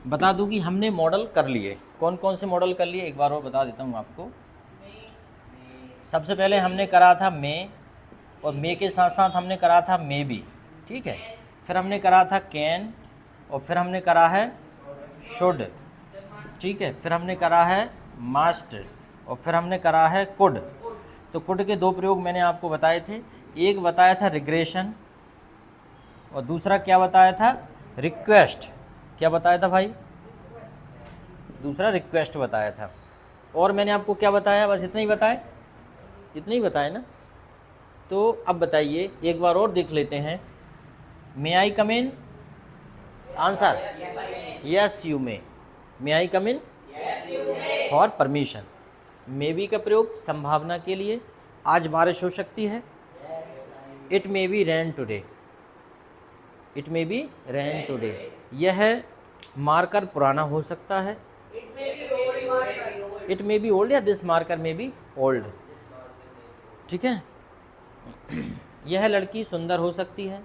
बता दूं कि हमने मॉडल कर लिए। कौन कौन से मॉडल कर लिए एक बार और बता देता हूँ आपको। सबसे पहले हमने करा था मे, और मे के साथ साथ हमने करा था मे बी, ठीक है। फिर हमने करा था कैन, और फिर हमने करा है शुड, ठीक है। फिर हमने करा है मास्ट, और फिर हमने करा है कुड। तो कुड के दो प्रयोग मैंने आपको बताए थे। एक बताया था रिग्रेशन, और दूसरा क्या बताया था, रिक्वेस्ट। क्या बताया था भाई? दूसरा रिक्वेस्ट बताया था। और मैंने आपको क्या बताया? बस इतना ही बताया, इतना ही बताया ना। तो अब बताइए, एक बार और देख लेते हैं। May I come in? Answer yes you may I come in for permission. May be का प्रयोग संभावना के लिए, आज बारिश हो सकती है। It may be rain today, it may be rain today. यह मार्कर पुराना हो सकता है। इट मे बी ओल्ड, या this marker may be old, ठीक है। यह लड़की सुंदर हो सकती है।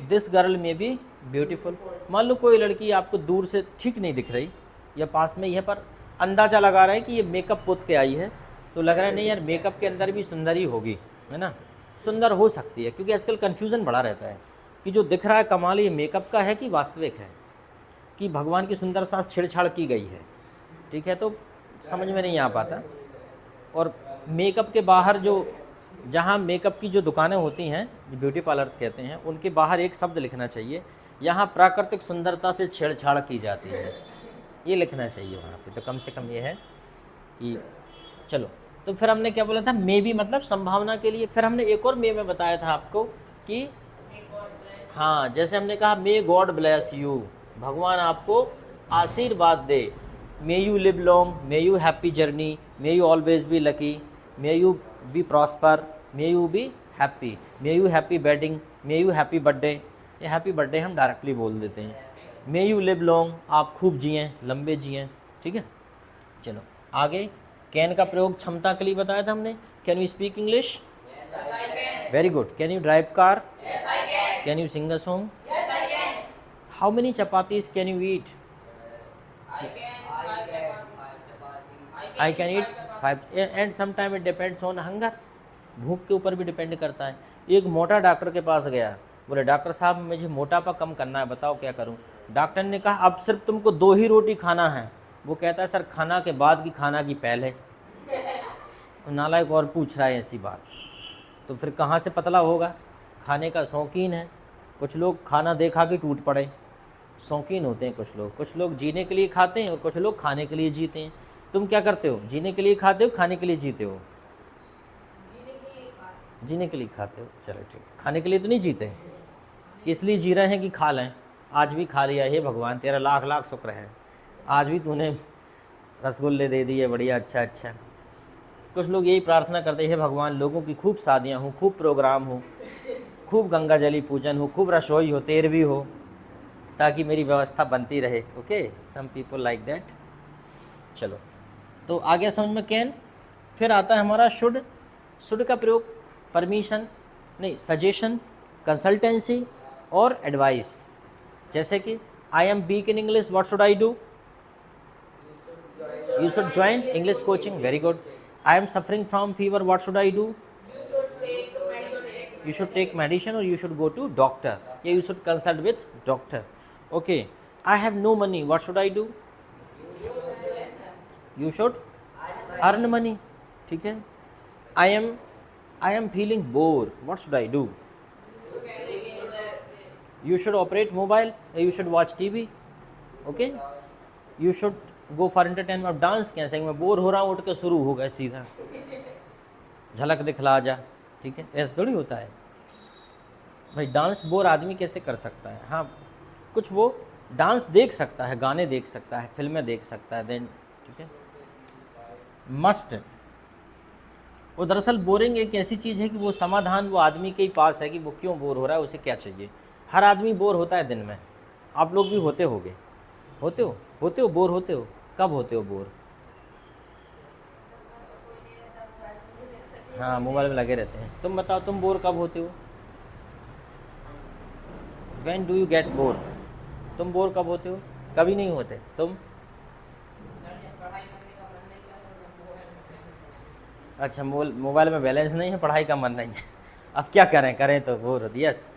This girl may be beautiful. मान लो कोई लड़की आपको दूर से ठीक नहीं दिख रही, या पास में ही है, पर अंदाज़ा लगा रहा है कि ये मेकअप पोत के आई है, तो लग रहा है नहीं यार मेकअप के अंदर भी सुंदर ही होगी, है ना। सुंदर हो सकती है, क्योंकि आजकल कन्फ्यूज़न बड़ा रहता है कि जो दिख रहा है कमाल ये मेकअप का है कि वास्तविक है, कि भगवान की सुंदरता से छेड़छाड़ की गई है, ठीक है। तो समझ में नहीं आ पाता। और मेकअप के बाहर जो, जहाँ मेकअप की जो दुकानें होती हैं, जो ब्यूटी पार्लर्स कहते हैं, उनके बाहर एक शब्द लिखना चाहिए, यहाँ प्राकृतिक सुंदरता से छेड़छाड़ की जाती है, ये लिखना चाहिए वहाँ पे। तो कम से कम ये है कि चलो। तो फिर हमने क्या बोला था, मे बी मतलब संभावना के लिए। फिर हमने एक और मे में बताया था आपको कि हाँ, जैसे हमने कहा मे गॉड ब्लेस यू, भगवान आपको आशीर्वाद दे। May you live long, may you happy journey, may you always be lucky, may you be prosper, may you be happy, may you happy wedding, may you happy birthday. ये happy birthday हम directly बोल देते हैं। मे you live long, आप खूब जिएँ, लंबे जिएँ, ठीक है। चलो आगे। कैन का प्रयोग क्षमता के लिए बताया था हमने। Can you speak English? Very good. Can you drive car? Can you sing a song? How many chapatis can you eat? I can eat 5, and sometime it depends on hunger. भूख के ऊपर भी डिपेंड करता है। एक मोटा doctor के पास गया, बोले डॉक्टर साहब मुझे मोटापा कम करना है, बताओ क्या करूं। डॉक्टर ने कहा अब सिर्फ तुमको 2 ही रोटी खाना है। वो कहता है सर खाना के बाद की, खाना की पहले। नालायक और पूछ रहा है ऐसी बात, तो फिर कहाँ से पतला होगा? खाने का शौकीन है। कुछ लोग खाना देखा के टूट पड़े, शौकीन होते हैं कुछ लोग जीने के लिए खाते हैं, और कुछ लोग खाने के लिए जीते हैं। तुम क्या करते हो? जीने के लिए खाते हो, खाने के लिए जीते हो? जीने के लिए खाते हो, चलो ठीक है। खाने के लिए तो नहीं जीते, इसलिए जी रहे हैं कि खा लें। आज भी खा लिया, हे भगवान तेरा लाख लाख शुक्र है, आज भी तूने रसगुल्ले दे दिए, बढ़िया, अच्छा अच्छा। कुछ लोग यही प्रार्थना करते हैं, हे भगवान लोगों की खूब शादियाँ हों, खूब प्रोग्राम हो, खूब गंगा जली पूजन हो, खूब रसोई हो, तेरहवीं हो, ताकि मेरी व्यवस्था बनती रहे। Okay, some people like that. चलो, तो आ गया समझ में कैन। फिर आता है हमारा शुड। शुड का प्रयोग परमिशन नहीं, सजेशन, कंसल्टेंसी और एडवाइस। जैसे कि I am weak in English, what should I do? You should join English coaching, very good. I am suffering from fever, what should I do? You should take medicine, or you should go to doctor. Yeah, you should consult with doctor. Okay, I have no money, what should I do? You should earn money. ठीक है। I am feeling bored, what should I do? You should operate mobile, you should watch TV. Okay, you should go for entertainment. Dance कैसे? मैं bore हो रहा हूँ, उठ के शुरू हो गए सीधा, झलक दिखला जा, ठीक है। ऐसा थोड़ी होता है भाई, डांस बोर आदमी कैसे कर सकता है? हाँ, कुछ वो डांस देख सकता है, गाने देख सकता है, फिल्में देख सकता है, देन ठीक है। मस्ट, वो दरअसल बोरिंग एक ऐसी चीज़ है कि वो समाधान वो आदमी के ही पास है कि वो क्यों बोर हो रहा है, उसे क्या चाहिए। हर आदमी बोर होता है दिन में, आप लोग भी होते होगे, होते हो बोर होते हो? कब होते हो बोर? हाँ, मोबाइल में लगे रहते हैं। तुम बताओ, तुम बोर कब होते हो? When do you get bore, तुम बोर कब होते हो? कभी नहीं होते। तुम? अच्छा, मोबाइल में बैलेंस नहीं है, पढ़ाई का मन नहीं है। अब क्या करें, करें तो बोर होती। यस,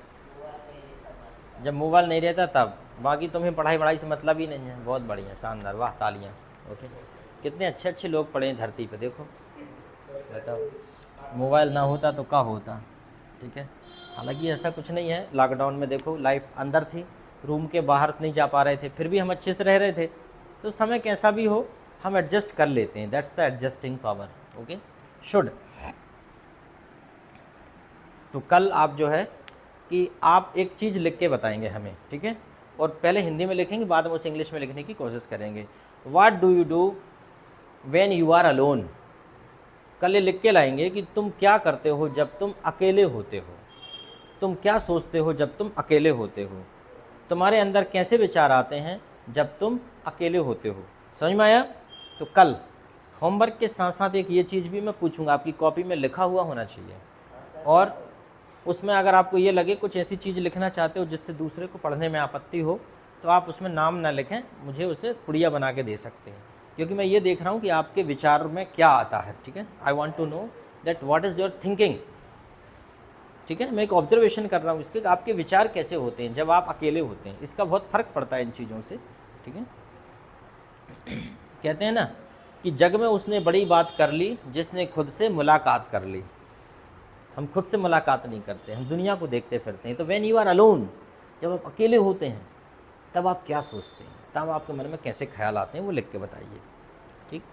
जब मोबाइल नहीं रहता तब। बाकी तुम्हें पढ़ाई से मतलब ही नहीं है। बहुत बढ़िया, शानदार, वाह, तालियाँ। ओके, कितने अच्छे अच्छे लोग पढ़े हैं धरती पे, देखो बताओ। मोबाइल ना होता तो क्या होता, ठीक है। हालांकि ऐसा कुछ नहीं है, लॉकडाउन में देखो लाइफ अंदर थी, रूम के बाहर नहीं जा पा रहे थे, फिर भी हम अच्छे से रह रहे थे। तो समय कैसा भी हो हम एडजस्ट कर लेते हैं, that's the adjusting power. Okay, should. तो कल आप जो है कि आप एक चीज़ लिख के बताएंगे हमें, ठीक है। और पहले हिंदी में लिखेंगे, बाद में उसे इंग्लिश में लिखने की कोशिश करेंगे। What do you do when you are alone. कल ये लिख के लाएंगे कि तुम क्या करते हो जब तुम अकेले होते हो। तुम क्या सोचते हो जब तुम अकेले होते हो। तुम्हारे अंदर कैसे विचार आते हैं जब तुम अकेले होते हो। समझ में आया? तो कल होमवर्क के साथ साथ एक ये चीज़ भी मैं पूछूंगा, आपकी कॉपी में लिखा हुआ होना चाहिए। और उसमें अगर आपको ये लगे कुछ ऐसी चीज़ लिखना चाहते हो जिससे दूसरे को पढ़ने में आपत्ति हो, तो आप उसमें नाम ना लिखें, मुझे उसे पुड़िया बना के दे सकते हैं, क्योंकि मैं ये देख रहा हूँ कि आपके विचार में क्या आता है, ठीक है। I want to know that what is your thinking, ठीक है। मैं एक ऑब्जर्वेशन कर रहा हूँ इसके, आपके विचार कैसे होते हैं जब आप अकेले होते हैं। इसका बहुत फ़र्क पड़ता है इन चीज़ों से, ठीक है। कहते हैं ना कि जग में उसने बड़ी बात कर ली जिसने खुद से मुलाकात कर ली। हम खुद से मुलाकात नहीं करते, हम दुनिया को देखते फिरते हैं। तो व्हेन यू आर अलोन, जब आप अकेले होते हैं तब आप क्या सोचते हैं, तब आपके मन में कैसे ख्याल आते हैं, वो लिख के बताइए, ठीक।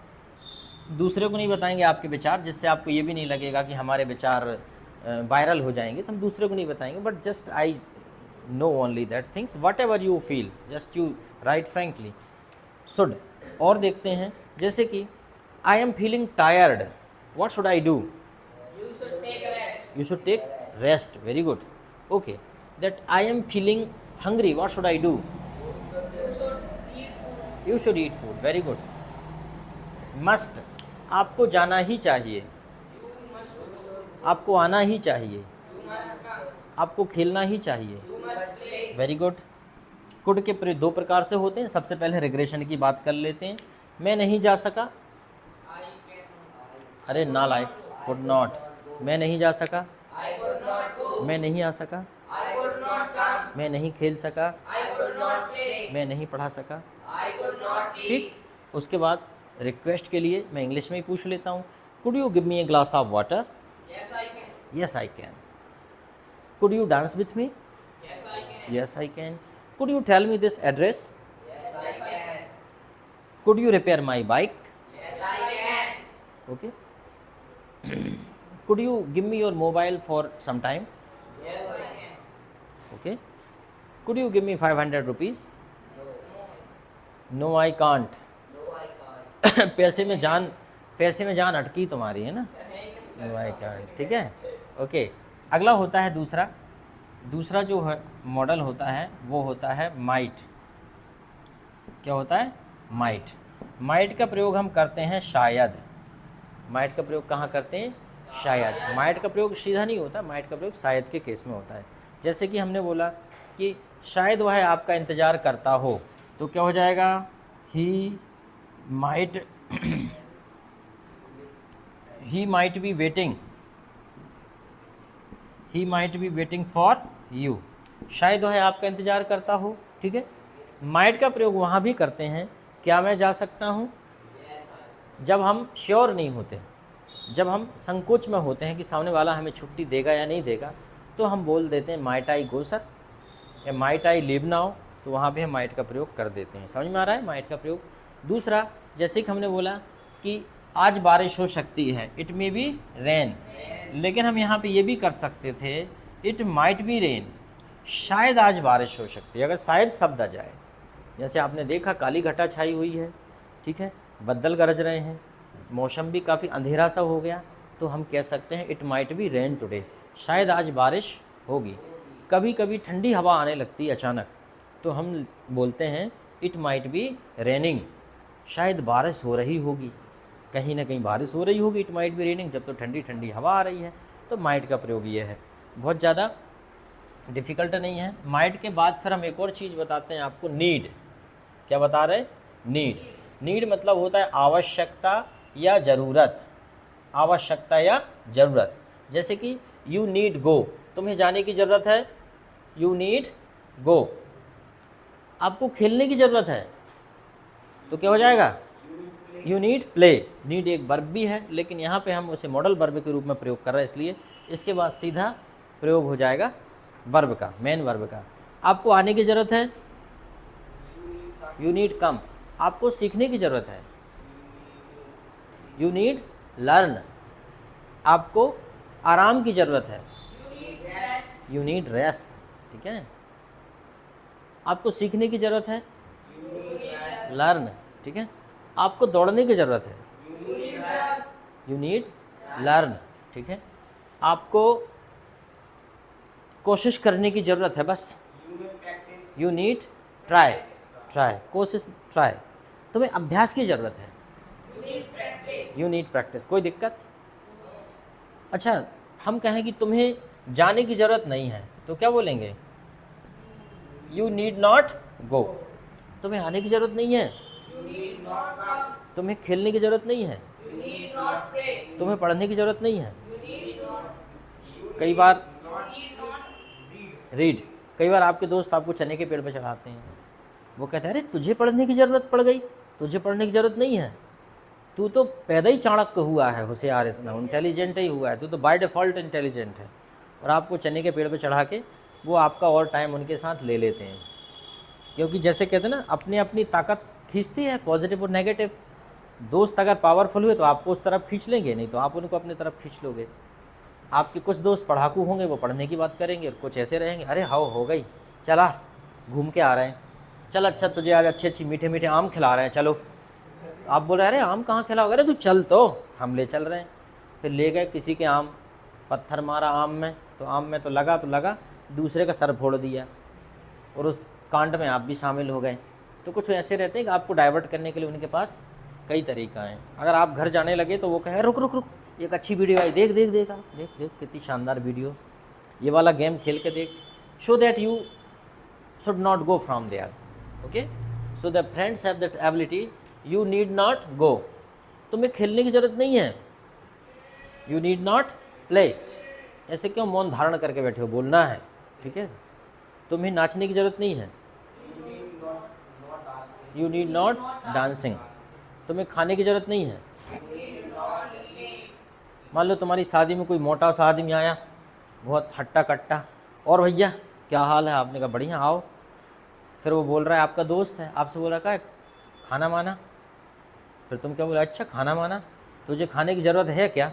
दूसरे को नहीं बताएंगे आपके विचार, जिससे आपको ये भी नहीं लगेगा कि हमारे विचार वायरल हो जाएंगे, तो हम दूसरे को नहीं बताएंगे। But just I know only that things, what ever you feel just you right frankly, should. और देखते हैं, जैसे कि I am feeling tired, what should I do. You should take rest. Very good. Okay. That I am feeling hungry. What should I do? You should eat food. Very good. Must. आपको जाना ही चाहिए, आपको आना ही चाहिए, आपको खेलना ही चाहिए। Very good. Could के दो प्रकार से होते हैं। सबसे पहले रिग्रेशन की बात कर लेते हैं। मैं नहीं जा सका, अरे नालायक, कुड नॉट। मैं नहीं जा सका, मैं नहीं आ सका, मैं नहीं खेल सका, मैं नहीं पढ़ा सका, ठीक। उसके बाद रिक्वेस्ट के लिए मैं इंग्लिश में ही पूछ लेता हूँ। Could you give me a glass of water. Yes I can. Could you dance with me. Yes I can. Could you tell me this address. Could you repair my bike. Okay. Could you give me your mobile for some time? Yes, I can. Okay. Could you give me 500 rupees? No, I can't. No, I can't. पैसे में जान अटकी तुम्हारी है ना। No, I can't. ठीक है। Okay. अगला होता है दूसरा जो है मॉडल होता है वो होता है माइट। क्या होता है? माइट। माइट का प्रयोग हम करते हैं शायद। माइट का प्रयोग कहाँ करते हैं? शायद। माइट का प्रयोग सीधा नहीं होता, माइट का प्रयोग शायद के केस में होता है। जैसे कि हमने बोला कि शायद वह आपका इंतज़ार करता हो, तो क्या हो जाएगा? He might be waiting for you. शायद वह आपका इंतज़ार करता हो, ठीक है। माइट का प्रयोग वहाँ भी करते हैं, क्या मैं जा सकता हूँ, जब हम श्योर नहीं होते, जब हम संकोच में होते हैं कि सामने वाला हमें छुट्टी देगा या नहीं देगा, तो हम बोल देते हैं माइट आई गो सर या माइट आई लीव नाउ, तो वहाँ पे हम माइट का प्रयोग कर देते हैं। समझ में आ रहा है माइट का प्रयोग? दूसरा, जैसे कि हमने बोला कि आज बारिश हो सकती है, इट मे बी रेन, लेकिन हम यहाँ पे ये भी कर सकते थे इट माइट बी रेन, शायद आज बारिश हो सकती है। अगर शायद शब्द आ जाए, जैसे आपने देखा काली घटा छाई हुई है, ठीक है, बदल गरज रहे हैं, मौसम भी काफ़ी अंधेरा सा हो गया, तो हम कह सकते हैं it might be rain today, शायद आज बारिश होगी। कभी कभी ठंडी हवा आने लगती है अचानक, तो हम बोलते हैं इट माइट बी रेनिंग, शायद बारिश हो रही होगी, कहीं ना कहीं बारिश हो रही होगी, इट माइट बी रेनिंग। जब तो ठंडी ठंडी हवा आ रही है, तो माइट का प्रयोग ये है। बहुत ज़्यादा डिफ़िकल्ट नहीं है। माइट के बाद फिर हम एक और चीज़ बताते हैं आपको, नीड। क्या बता रहे हैं? नीड। नीड मतलब होता है आवश्यकता या ज़रूरत, आवश्यकता या ज़रूरत। जैसे कि यू नीड गो, तुम्हें जाने की ज़रूरत है, यू नीड गो। आपको खेलने की ज़रूरत है तो क्या हो जाएगा? You need play. नीड एक वर्ब भी है, लेकिन यहाँ पे हम उसे मॉडल वर्ब के रूप में प्रयोग कर रहे हैं, इसलिए इसके बाद सीधा प्रयोग हो जाएगा वर्ब का, मेन वर्ब का। आपको आने की ज़रूरत है, यू नीड कम। आपको सीखने की ज़रूरत है, यू नीड लर्न। आपको आराम की ज़रूरत है, यू नीड रेस्ट। ठीक है। आपको सीखने की ज़रूरत है, लर्न। ठीक है। आपको दौड़ने की ज़रूरत है, यू नीड लर्न। ठीक है। आपको कोशिश करने की ज़रूरत है, बस यू नीड ट्राई। ट्राई, कोशिश, ट्राई। तुम्हें अभ्यास की ज़रूरत है, यू नीड प्रैक्टिस। कोई दिक्कत? अच्छा, हम कहें कि तुम्हें जाने की ज़रूरत नहीं है तो क्या बोलेंगे? You need not go. तुम्हें आने की ज़रूरत नहीं है, तुम्हें खेलने की ज़रूरत नहीं है, तुम्हें पढ़ने की ज़रूरत नहीं है। कई बार रीड, कई बार आपके दोस्त आपको चने के पेड़ पे चढ़ाते हैं, वो कहते हैं अरे तुझे पढ़ने की ज़रूरत पड़ गई, तुझे पढ़ने की ज़रूरत नहीं है, तू तो पैदा ही चाणक्य हुआ है, होशियार, इतना इंटेलिजेंट ही हुआ है, तू तो बाय डिफ़ॉल्ट इंटेलिजेंट है। और आपको चने के पेड़ पे चढ़ा के वो आपका और टाइम उनके साथ ले लेते हैं, क्योंकि जैसे कहते हैं ना, अपनी अपनी ताकत खींचती है, पॉजिटिव और नेगेटिव। दोस्त अगर पावरफुल हुए तो आपको उस तरफ खींच लेंगे, नहीं तो आप उनको अपनी तरफ खींच लोगे। आपके कुछ दोस्त पढ़ाकू होंगे, वो पढ़ने की बात करेंगे, और कुछ ऐसे रहेंगे, अरे हाओ हो गई, चला घूम के आ रहे हैं, चल अच्छा तुझे आज अच्छी अच्छी मीठे मीठे आम खिला रहे हैं, चलो। आप बोल रहे हैं अरे आम कहाँ खिलाओगे? अरे तू चल, तो हम ले चल रहे हैं। फिर ले गए किसी के आम, पत्थर मारा आम में, तो आम में तो लगा, दूसरे का सर फोड़ दिया, और उस कांड में आप भी शामिल हो गए। तो कुछ ऐसे रहते हैं कि आपको डाइवर्ट करने के लिए उनके पास कई तरीका हैं। अगर आप घर जाने लगे तो वो कहे रुक रुक रुक, एक अच्छी वीडियो आई, देख देख देख देख देख कितनी शानदार वीडियो, ये वाला गेम खेल के देख, show that you should not go from there. Okay, so the friends have that ability, you need not go. तुम्हें खेलने की ज़रूरत नहीं है, यू नीड नॉट प्ले। ऐसे क्यों मौन धारण करके बैठे हो? बोलना है, ठीक है। तुम्हें नाचने की ज़रूरत नहीं है, यू नीड नॉट डांसिंग। तुम्हें खाने की ज़रूरत नहीं है। मान लो तुम्हारी शादी में कोई मोटा सा आदमी आया, बहुत हट्टा कट्टा, और भैया क्या हाल है? आपने कहा बढ़िया, आओ। फिर वो बोल रहा है आपका दोस्त है, आपसे बोल रहा है खाना माना। फिर तुम क्या बोला? अच्छा खाना माना, तुझे खाने की ज़रूरत है क्या?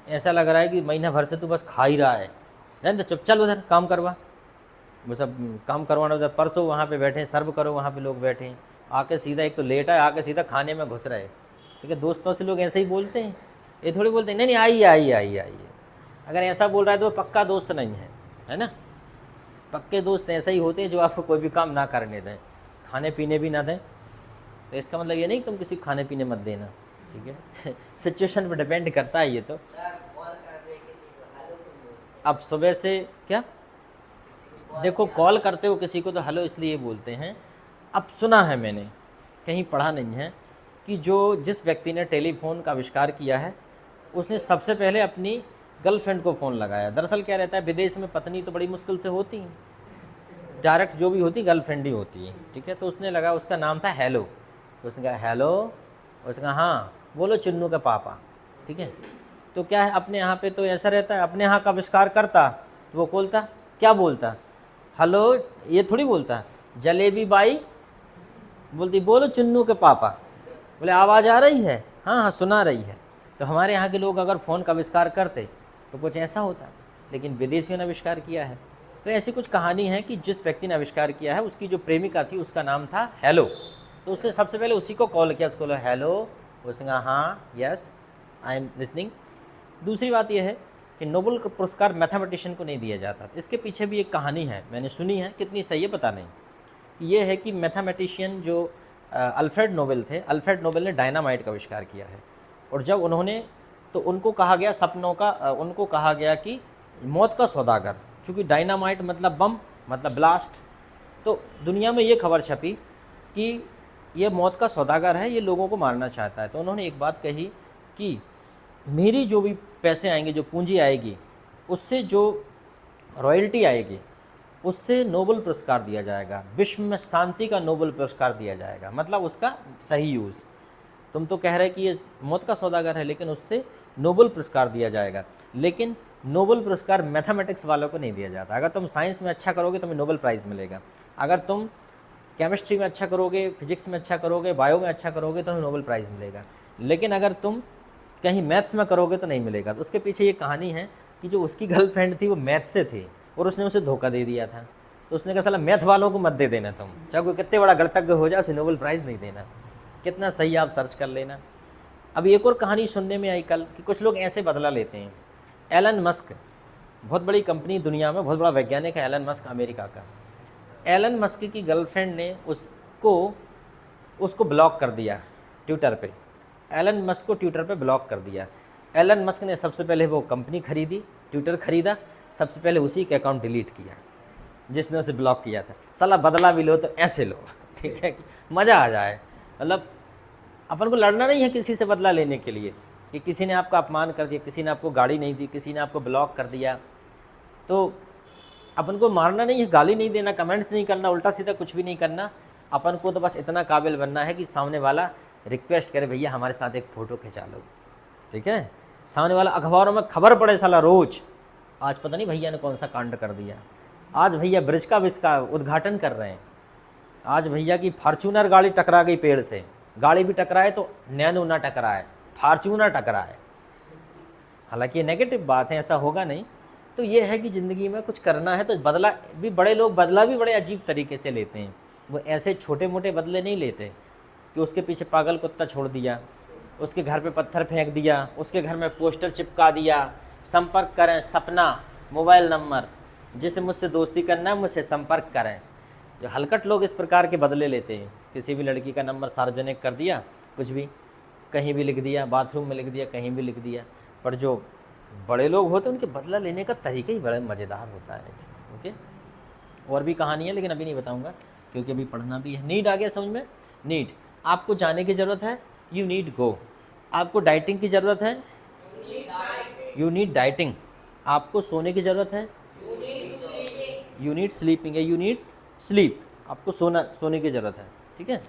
ऐसा लग रहा है कि महीना भर से तू बस खा ही रहा है, रहने तो चुप, चल उधर काम करवा। वो सब काम करवाना, उधर परसों वहाँ पे बैठे, सर्व करो, वहाँ पे लोग बैठे हैं, आके सीधा एक तो लेटा है, आके सीधा खाने में घुस रहे। ठीक है, दोस्तों से लोग ऐसे ही बोलते हैं, ये थोड़ी बोलते हैं नहीं नहीं आइए आइए आइए आइए। अगर ऐसा बोल रहा है तो वो पक्का दोस्त नहीं है ना। पक्के दोस्त ऐसे ही होते हैं जो आपको कोई भी काम ना करने दें, खाने पीने भी ना दें। तो इसका मतलब ये नहीं कि तुम किसी खाने पीने मत देना, ठीक है। सिचुएशन पर डिपेंड करता है ये तो। अब सुबह से क्या देखो, कॉल करते हो किसी को तो हेलो इसलिए बोलते हैं। अब सुना है मैंने, कहीं पढ़ा नहीं है, कि जिस व्यक्ति ने टेलीफोन का आविष्कार किया है उसने सबसे पहले अपनी गर्लफ्रेंड को फ़ोन लगाया। दरअसल क्या रहता है, विदेश में पत्नी तो बड़ी मुश्किल से होती हैं, डायरेक्ट जो भी होती गर्लफ्रेंड ही होती है, ठीक है। तो उसने लगा, उसका नाम था हेलो। उसने कहा हेलो, उसने कहा हाँ बोलो चुन्नू का पापा, ठीक है। तो क्या है, अपने यहाँ पे तो ऐसा रहता है, अपने यहाँ का आविष्कार करता तो वो बोलता, क्या बोलता? हेलो, ये थोड़ी बोलता जलेबी बाई, बोलती बोलो चुन्नू के पापा। बोले आवाज़ आ रही है? हाँ हाँ सुना रही है। तो हमारे यहाँ के लोग अगर फ़ोन का आविष्कार करते तो कुछ ऐसा होता, लेकिन विदेशियों ने आविष्कार किया है। तो ऐसी कुछ कहानी है कि जिस व्यक्ति ने आविष्कार किया है उसकी जो प्रेमिका थी उसका नाम था हेलो। तो उसने सबसे पहले उसी को कॉल किया, उसको बोला हेलो, उसने कहा हाँ यस आई एम लिसनिंग। दूसरी बात यह है कि नोबेल पुरस्कार मैथमेटिशियन को नहीं दिया जाता। इसके पीछे भी एक कहानी है, मैंने सुनी है, कितनी सही है पता नहीं। ये है कि मैथमेटिशियन जो अल्फ्रेड नोबेल थे, अल्फ्रेड नोबेल ने डायनामाइट का आविष्कार किया है। और जब उन्होंने, तो उनको कहा गया सपनों का, उनको कहा गया कि मौत का सौदागर, चूँकि डायनामाइट मतलब बम, मतलब ब्लास्ट, तो दुनिया में ये खबर छपी कि ये मौत का सौदागर है, ये लोगों को मारना चाहता है। तो उन्होंने एक बात कही कि मेरी जो भी पैसे आएंगे, जो पूंजी आएगी, उससे जो रॉयल्टी आएगी, उससे नोबेल पुरस्कार दिया जाएगा, विश्व में शांति का नोबेल पुरस्कार दिया जाएगा। मतलब उसका सही यूज़, तुम तो कह रहे कि ये मौत का सौदागर है, लेकिन उससे नोबेल पुरस्कार दिया जाएगा। लेकिन नोबेल पुरस्कार मैथमेटिक्स वालों को नहीं दिया जाता। अगर तुम साइंस में अच्छा करोगे तुम्हें नोबेल प्राइज़ मिलेगा, अगर तुम केमिस्ट्री में अच्छा करोगे, फिजिक्स में अच्छा करोगे, बायो में अच्छा करोगे तो तुम्हें नोबेल प्राइज़ मिलेगा। लेकिन अगर तुम कहीं मैथ्स में करोगे तो नहीं मिलेगा। तो उसके पीछे ये कहानी है कि जो उसकी गर्लफ्रेंड थी वो मैथ से थी और उसने उसे धोखा दे दिया था। तो उसने कहा साला मैथ वालों को मत दे देना, तुम चाहे कोई कितने बड़ा गणितज्ञ हो जाए उसे नोबेल प्राइज़ नहीं देना। कितना सही, आप सर्च कर लेना। अब एक और कहानी सुनने में आई कल कि कुछ लोग ऐसे बदला लेते हैं। एलन मस्क, बहुत बड़ी कंपनी दुनिया में, बहुत बड़ा वैज्ञानिक है एलन मस्क, अमेरिका का। एलन मस्क की गर्लफ्रेंड ने उसको ब्लॉक कर दिया ट्विटर पे। एलन मस्क को ट्विटर पे ब्लॉक कर दिया। एलन मस्क ने सबसे पहले वो कंपनी खरीदी, ट्विटर खरीदा, सबसे पहले उसी के अकाउंट डिलीट किया जिसने उसे ब्लॉक किया था। साला बदला भी लो तो ऐसे लो, ठीक है, मज़ा आ जाए। मतलब अपन को लड़ना नहीं है किसी से बदला लेने के लिए कि किसी ने आपका अपमान कर दिया, किसी ने आपको गाड़ी नहीं दी, किसी ने आपको ब्लॉक कर दिया, तो अपन को मारना नहीं है, गाली नहीं देना, कमेंट्स नहीं करना, उल्टा सीधा कुछ भी नहीं करना। अपन को तो बस इतना काबिल बनना है कि सामने वाला रिक्वेस्ट करे, भैया हमारे साथ एक फ़ोटो खिंचा लो, ठीक है। सामने वाला अखबारों में खबर पड़े साला रोज़, आज पता नहीं भैया ने कौन सा कांड कर दिया, आज भैया ब्रिज का इसका उद्घाटन कर रहे हैं, आज भैया की फॉर्च्यूनर गाड़ी टकरा गई पेड़ से। गाड़ी भी टकराए तो नैनो ना टकराए, फॉर्च्यूनर टकराए। हालांकि ये नेगेटिव बात है, ऐसा होगा नहीं। तो ये है कि ज़िंदगी में कुछ करना है तो बदला भी, बड़े लोग बदला भी बड़े अजीब तरीके से लेते हैं। वो ऐसे छोटे मोटे बदले नहीं लेते कि उसके पीछे पागल कुत्ता छोड़ दिया, उसके घर पे पत्थर फेंक दिया, उसके घर में पोस्टर चिपका दिया, संपर्क करें सपना मोबाइल नंबर, जिसे मुझसे दोस्ती करना है मुझसे संपर्क करें। जो हलकट लोग इस प्रकार के बदले लेते हैं, किसी भी लड़की का नंबर सार्वजनिक कर दिया, कुछ भी कहीं भी लिख दिया, बाथरूम में लिख दिया, कहीं भी लिख दिया। पर जो बड़े लोग होते हैं उनके बदला लेने का तरीका ही बड़ा मज़ेदार होता है। ओके, और भी कहानी है लेकिन अभी नहीं बताऊंगा क्योंकि अभी पढ़ना भी है। नीड आ गया समझ में? नीड, आपको जाने की ज़रूरत है, यू नीड गो। आपको डाइटिंग की ज़रूरत है, यू नीड डाइटिंग। आपको सोने की ज़रूरत है, यू नीड स्लीपिंग, या यू नीड स्लीप। आपको सोने की ज़रूरत है, ठीक है।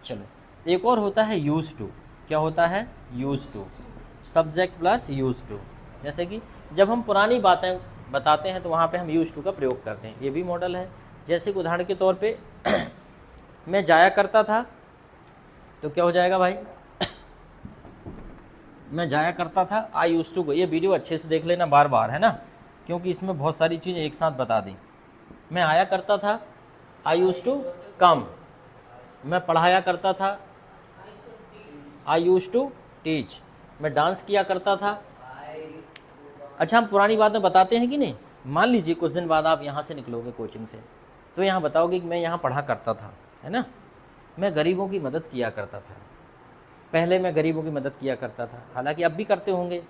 चलो, एक और होता है यूज़ टू। क्या होता है? Use to, subject plus use to. जैसे कि जब हम पुरानी बातें बताते हैं तो वहाँ पे हम यूज़ टू का प्रयोग करते हैं। ये भी मॉडल है। जैसे कि उदाहरण के तौर पे मैं जाया करता था, तो क्या हो जाएगा भाई? मैं जाया करता था, आई यूज़ टू गो। ये वीडियो अच्छे से देख लेना बार बार, है ना, क्योंकि इसमें बहुत सारी चीज़ें एक साथ बता दी। मैं आया करता था, आई यूज़ टू कम। मैं पढ़ाया करता था, आई यूज़ टू टीच। मैं डांस किया करता था। अच्छा, हम पुरानी बातें बताते हैं कि नहीं? मान लीजिए कुछ दिन बाद आप यहाँ से निकलोगे कोचिंग से, तो यहाँ बताओगे कि मैं यहाँ पढ़ा करता था, है ना, मैं गरीबों की मदद किया करता था। पहले मैं गरीबों की मदद किया करता था, हालांकि अब भी करते होंगे,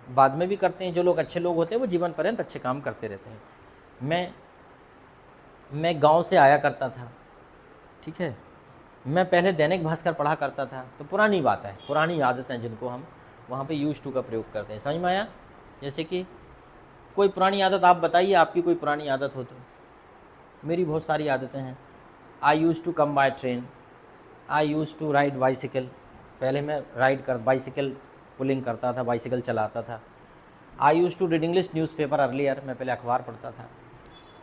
बाद में भी करते हैं। जो लोग अच्छे लोग होते हैं वो जीवन पर्यंत अच्छे काम करते रहते हैं। मैं गांव से आया करता था, ठीक है। मैं पहले दैनिक भास्कर पढ़ा करता था। तो पुरानी बात है, पुरानी आदतें जिनको हम वहाँ पे यूज़ टू का प्रयोग करते हैं। समझ में आया? जैसे कि कोई पुरानी आदत आप बताइए, आपकी कोई पुरानी आदत हो तो। मेरी बहुत सारी आदतें हैं। I use to come by train, I use to ride bicycle. पहले मैं बाइसिकल पुलिंग करता था, बाइसिकल चलाता था। I use to read English newspaper earlier, मैं पहले अखबार पढ़ता था।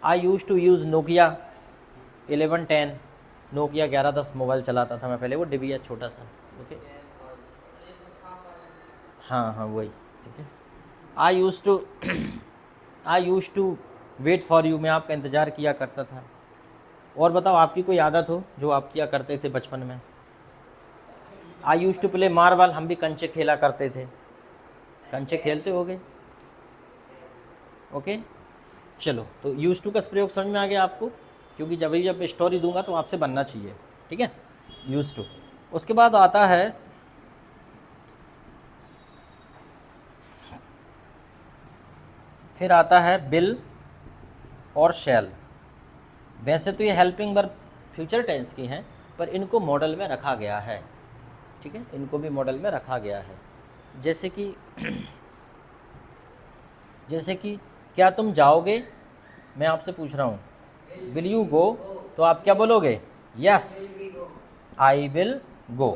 I use to use Nokia 1110, Nokia 1110 mobile चलाता था मैं पहले, वो डिबिया छोटा सा। ओके, हाँ वही, ठीक है। I use to wait for you, मैं आपका इंतज़ार किया करता था। और बताओ आपकी कोई आदत हो जो आप किया करते थे बचपन में। आई यूज़ टू प्ले मार्बल, हम भी कंचे खेला करते थे। कंचे खेलते होगे, ओके। चलो, तो यूज़ टू का प्रयोग समझ में आ गया आपको, क्योंकि जब स्टोरी दूंगा तो आपसे बनना चाहिए, ठीक है। Use to. उसके बाद आता है बिल और शैल। वैसे तो ये हेल्पिंग वर्ब फ्यूचर टेंस की हैं, पर इनको मॉडल में रखा गया है, ठीक है, इनको भी मॉडल में रखा गया है। जैसे कि क्या तुम जाओगे, मैं आपसे पूछ रहा हूँ, विल यू गो, तो आप क्या बोलोगे? Yes I will go.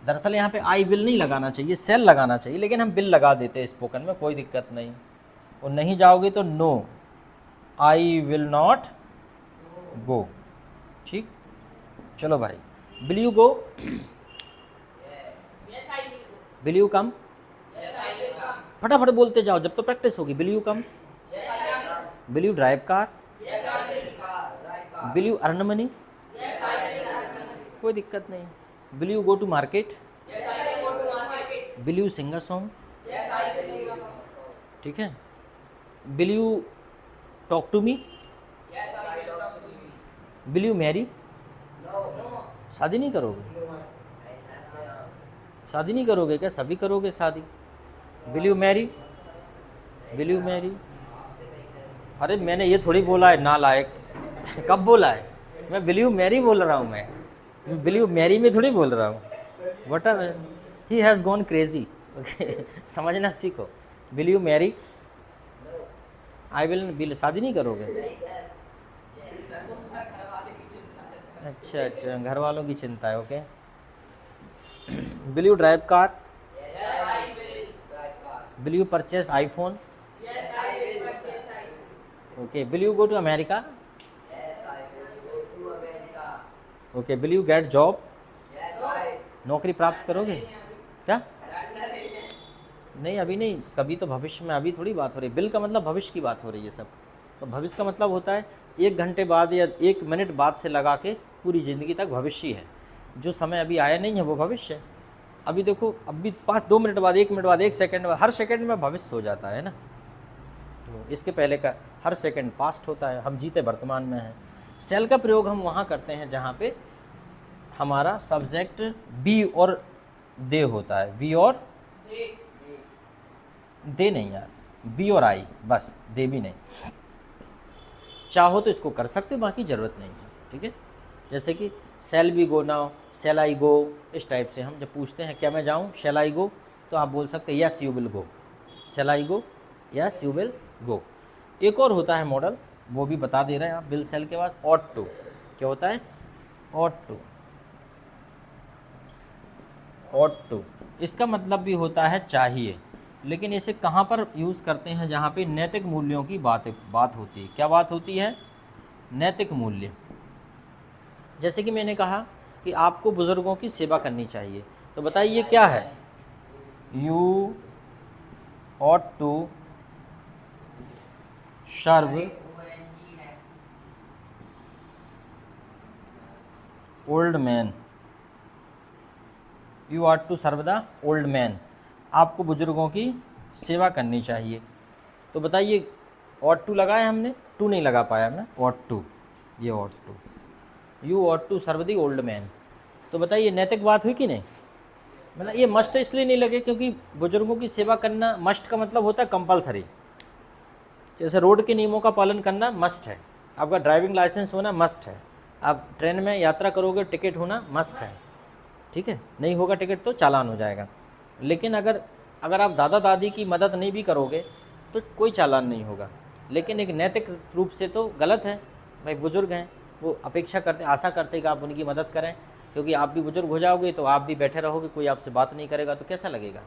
दरअसल यहाँ पे आई विल नहीं लगाना चाहिए, सेल लगाना चाहिए, लेकिन हम विल लगा देते हैं स्पोकन में, कोई दिक्कत नहीं। और नहीं जाओगे तो no I will not go. ठीक, चलो भाई, will you go, will you come, फटाफट बोलते जाओ जब तो प्रैक्टिस होगी। Will you come, will you drive car, will you earn money, कोई दिक्कत नहीं। Will you go to market, will you sing a song, ठीक है। Will you talk to me, will you marry, शादी नहीं करोगे? शादी नहीं करोगे क्या? सभी करोगे शादी। Will you Mary, will you Mary, अरे मैंने ये थोड़ी बोला है नालायक कब बोला है? मैं विल यू मैरी बोल रहा हूँ, मैं विल यू मैरी में थोड़ी बोल रहा हूँ। What are he has gone crazy, समझना सीखो। Will you marry, I will, शादी नहीं करोगे? अच्छा, घर वालों की चिंता है, okay. Will you drive car, will you purchase iPhone, okay. Will you go to America, okay. Will you get job, नौकरी प्राप्त करोगे क्या? नहीं, अभी नहीं, कभी तो भविष्य में, अभी थोड़ी बात हो रही है। बिल का मतलब भविष्य की बात हो रही है सब। तो भविष्य का मतलब होता है 1 घंटे बाद या 1 मिनट बाद से लगा के पूरी ज़िंदगी तक भविष्य है। जो समय अभी आया नहीं है वो भविष्य है। अभी देखो, अभी 2 मिनट बाद, 1 मिनट बाद, 1 सेकंड बाद, हर सेकंड में भविष्य हो जाता है ना। तो इसके पहले का हर सेकंड पास्ट होता है, हम जीते वर्तमान में हैं। सेल का प्रयोग हम वहाँ करते हैं जहाँ पे हमारा सब्जेक्ट बी और दे होता है। बी और दे नहीं यार, बी और आई, बस, दे भी नहीं। चाहो तो इसको कर सकते हो, बाकी ज़रूरत नहीं है, ठीक है। जैसे कि shall we go now, shall I go, इस टाइप से हम जब पूछते हैं क्या मैं जाऊँ, शेल आई गो, तो आप बोल सकते हैं yes you will go, shall I go, yes you will go. एक और होता है मॉडल, वो भी बता दे रहे हैं आप, विल सेल के बाद ऑट टू। क्या होता है? ऑट टू, ऑट टू, इसका मतलब भी होता है चाहिए, लेकिन इसे कहाँ पर यूज़ करते हैं? जहाँ पे नैतिक मूल्यों की बात होती है। क्या बात होती है? नैतिक मूल्य। जैसे कि मैंने कहा कि आपको बुज़ुर्गों की सेवा करनी चाहिए, तो बताइए क्या है? You ought to serve old man, you are to serve the old man, आपको बुजुर्गों की सेवा करनी चाहिए। तो बताइए, ऑट टू लगाया हमने, टू नहीं लगा पाया हमने, ऑट टू, ये ought to, you ought to serve the old man. तो बताइए नैतिक बात हुई कि नहीं? मतलब ये मस्ट इसलिए नहीं लगे क्योंकि बुजुर्गों की सेवा करना, मस्ट का मतलब होता है कंपलसरी। जैसे रोड के नियमों का पालन करना मस्ट है, आपका ड्राइविंग लाइसेंस होना मस्ट है, आप ट्रेन में यात्रा करोगे टिकट होना मस्ट है, ठीक है। नहीं होगा टिकट तो चालान हो जाएगा। लेकिन अगर आप दादा दादी की मदद नहीं भी करोगे तो कोई चालान नहीं होगा। लेकिन एक नैतिक रूप से तो गलत है भाई, बुज़ुर्ग हैं, वो अपेक्षा करते, आशा करते कि आप उनकी मदद करें, क्योंकि आप भी बुज़ुर्ग हो जाओगे तो आप भी बैठे रहोगे, कोई आपसे बात नहीं करेगा तो कैसा लगेगा।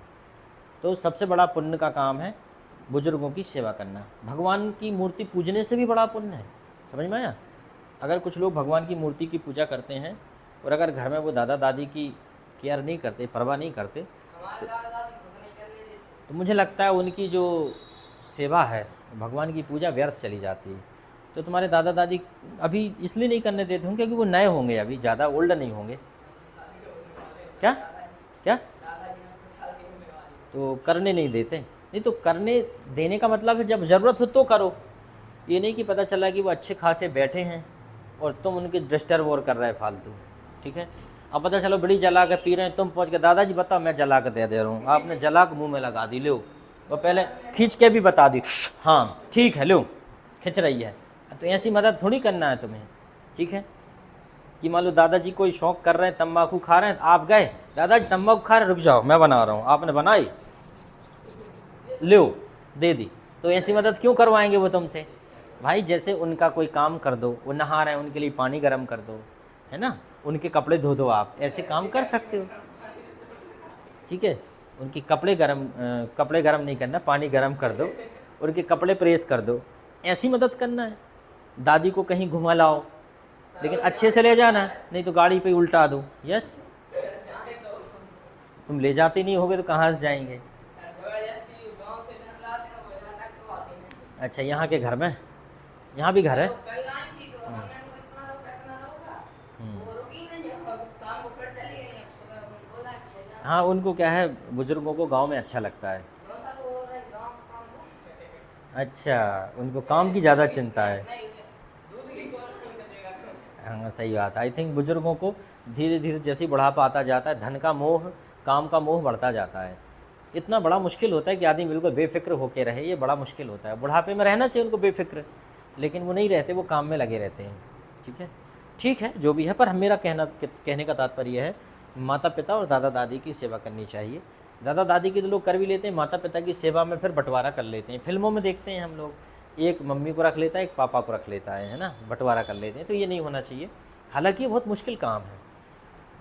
तो सबसे बड़ा पुण्य का काम है बुज़ुर्गों की सेवा करना। भगवान की मूर्ति पूजने से भी बड़ा पुण्य है, समझ में आया? अगर कुछ लोग भगवान की मूर्ति की पूजा करते हैं और अगर घर में वो दादा दादी की केयर नहीं करते, परवाह नहीं करते, तो मुझे लगता है उनकी जो सेवा है, भगवान की पूजा व्यर्थ चली जाती है। तो तुम्हारे दादा दादी अभी इसलिए नहीं करने देते होंगे क्योंकि वो नए होंगे, अभी ज़्यादा ओल्ड नहीं होंगे। क्या क्या? तो करने नहीं देते। नहीं तो करने देने का मतलब है जब ज़रूरत हो तो करो, ये नहीं कि पता चला कि वो अच्छे खासे बैठे हैं और तुम उनके डिस्टर्ब और कर रहे फालतू, ठीक है। अब पता चलो बड़ी जला के पी रहे हैं, तुम पहुंच के दादाजी बताओ मैं जला के दे रहा हूँ, आपने जला के मुंह में लगा दी, लो, और पहले खींच के भी बता दी, हाँ ठीक है लो, खिंच रही है, तो ऐसी मदद थोड़ी करना है तुम्हें, ठीक है। कि मान लो दादाजी कोई शौक कर रहे हैं, तंबाकू खा रहे हैं, आप गए, दादाजी तंबाकू खा रहे हैं, रुक जाओ मैं बना रहा हूँ, आपने बनाई, लो दे दी, तो ऐसी मदद क्यों करवाएंगे वो तुमसे? भाई जैसे उनका कोई काम कर दो, वो नहा रहे हैं उनके लिए पानी गर्म कर दो, है ना, उनके कपड़े धो दो, आप ऐसे काम कर सकते हो, ठीक है। उनके कपड़े गरम नहीं करना, पानी गर्म कर दो, उनके कपड़े प्रेस कर दो, ऐसी मदद करना है। दादी को कहीं घुमा लाओ, लेकिन अच्छे से ले जाना, नहीं तो गाड़ी पे उल्टा दो। यस, तुम ले जाते नहीं होगे तो कहाँ से जाएंगे? अच्छा, यहाँ के घर में, यहाँ भी घर है। हाँ, उनको क्या है, बुजुर्गों को गांव में अच्छा लगता है। अच्छा, उनको काम की ज़्यादा चिंता है। हाँ सही बात। आई थिंक बुजुर्गों को धीरे धीरे जैसे ही बुढ़ापा आता जाता है, धन का मोह, काम का मोह बढ़ता जाता है। इतना बड़ा मुश्किल होता है कि आदमी बिल्कुल बेफिक्र होके रहे, ये बड़ा मुश्किल होता है। बुढ़ापे में रहना चाहिए उनको बेफिक्र, लेकिन वो नहीं रहते, वो काम में लगे रहते हैं, ठीक है जो भी है। पर मेरा कहने का तात्पर्य है, माता पिता और दादा दादी की सेवा करनी चाहिए। दादा दादी की तो लोग कर भी लेते हैं, माता पिता की सेवा में फिर बंटवारा कर लेते हैं। फिल्मों में देखते हैं हम लोग, एक मम्मी को रख लेता है, एक पापा को रख लेता है ना, बंटवारा कर लेते हैं। तो ये नहीं होना चाहिए। हालांकि ये बहुत मुश्किल काम है।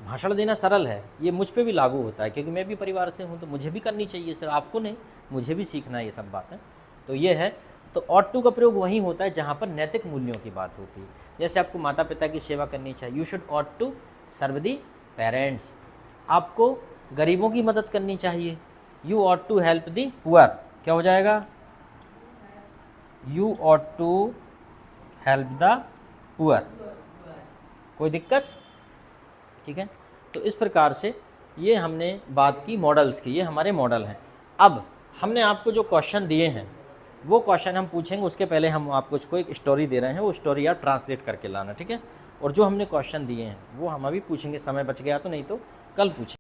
भाषण देना सरल है, ये मुझ पे भी लागू होता है, क्योंकि मैं भी परिवार से हूँ, तो मुझे भी करनी चाहिए, सिर्फ आपको नहीं, मुझे भी सीखना है ये सब बातें। तो ये है। तो ऑट टू का प्रयोग वहीं होता है जहाँ पर नैतिक मूल्यों की बात होती है। जैसे आपको माता पिता की सेवा करनी चाहिए, you should ought to serve the parents. आपको गरीबों की मदद करनी चाहिए, you ought to help the poor. क्या हो जाएगा? You ought to help the poor. कोई दिक्कत? ठीक है। तो इस प्रकार से ये हमने बात की मॉडल्स की, ये हमारे मॉडल हैं। अब हमने आपको जो क्वेश्चन दिए हैं वो क्वेश्चन हम पूछेंगे, उसके पहले हम आपको को एक स्टोरी दे रहे हैं, वो स्टोरी आप ट्रांसलेट करके लाना, ठीक है। और जो हमने क्वेश्चन दिए हैं वो हम अभी पूछेंगे, समय बच गया तो, नहीं तो कल पूछेंगे।